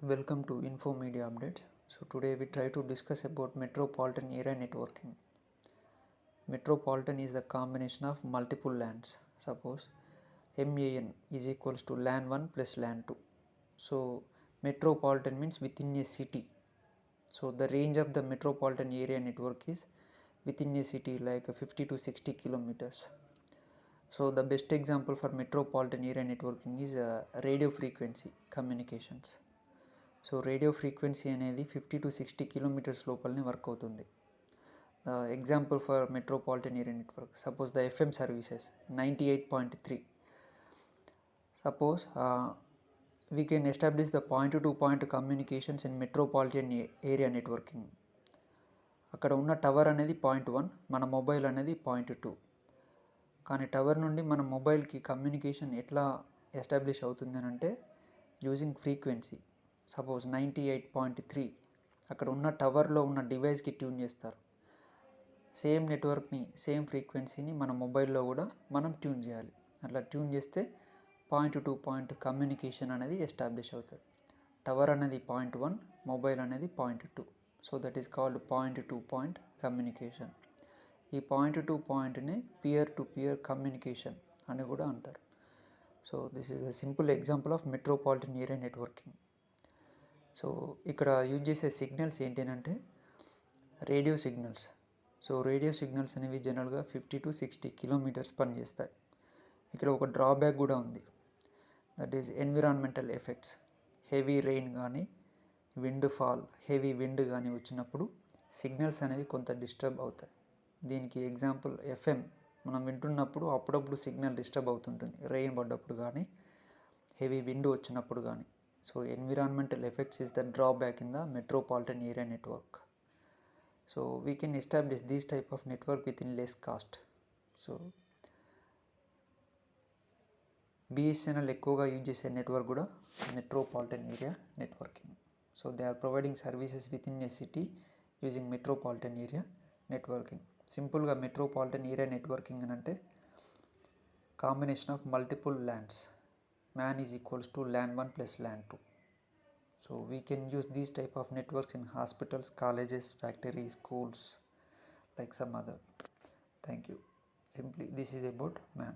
Welcome to Info Media Updates. So today we try to discuss about metropolitan area networking. Metropolitan is the combination of multiple LANs. Suppose MAN is equals to LAN 1 plus LAN 2. So metropolitan means within a city. So the range of the metropolitan area network is within a city like 50 to 60 kilometers. So the best example for metropolitan area networking is radio frequency communications. So radio frequency అనేది 50 to 60 kilometres లోపలనే work అవుతుంది. The example for metropolitan area network suppose the FM services 98.3. Suppose we can establish the point to point communications in metropolitan area networking. అక్కడ ఉన్న tower అనేది 0.1, మన mobile అనేది 0.2. కానీ tower నుండి మన మొబైల్కి కమ్యూనికేషన్ ఎట్లా ఎస్టాబ్లిష్ అవుతుంది అని అంటే యూజింగ్ ఫ్రీక్వెన్సీ. సపోజ్ 98.3 అక్కడ ఉన్న టవర్లో ఉన్న డివైస్కి ట్యూన్ చేస్తారు. సేమ్ నెట్వర్క్ని సేమ్ ఫ్రీక్వెన్సీని మన మొబైల్లో కూడా మనం ట్యూన్ చేయాలి. అట్లా ట్యూన్ చేస్తే పాయింట్ టు పాయింట్ కమ్యూనికేషన్ అనేది ఎస్టాబ్లిష్ అవుతుంది. టవర్ అనేది 0.1, మొబైల్ అనేది 0.2. So that is called point to point communication. ఈ పాయింట్ టు పాయింట్ని పియర్ టు పియర్ కమ్యూనికేషన్ అని కూడా అంటారు. So this is the simple example of metropolitan area networking. So ఇక్కడ యూజ్ చేసే సిగ్నల్స్ ఏంటి అంటే radio signals. So radio signals అనేవి జనరల్గా 50 to 60 కిలోమీటర్స్ పనిచేస్తాయి. ఇక్కడ ఒక డ్రాబ్యాక్ కూడా ఉంది, that is environmental effects. Heavy rain కానీ హెవీ విండ్ కానీ వచ్చినప్పుడు సిగ్నల్స్ అనేవి కొంత డిస్టర్బ్ అవుతాయి. దీనికి ఎగ్జాంపుల్ ఎఫ్ఎం మనం వింటున్నప్పుడు అప్పుడప్పుడు సిగ్నల్ డిస్టర్బ్ అవుతుంటుంది, రెయిన్ పడ్డప్పుడు కానీ హెవీ విండ్ వచ్చినప్పుడు కానీ. So environmental effects is the drawback in the metropolitan area network. So we can establish this type of network within less cost. So BSNL ఎక్కువగా use చేసే నెట్వర్క్ కూడా metropolitan area networking. So they are providing services within a city using metropolitan area networking. సింపుల్గా metropolitan area networking అని అంటే combination of multiple LANs. MAN is equals to LAN 1 plus LAN 2. So we can use these type of networks in hospitals, colleges, factories, schools, like some other. Thank you. Simply this is about MAN.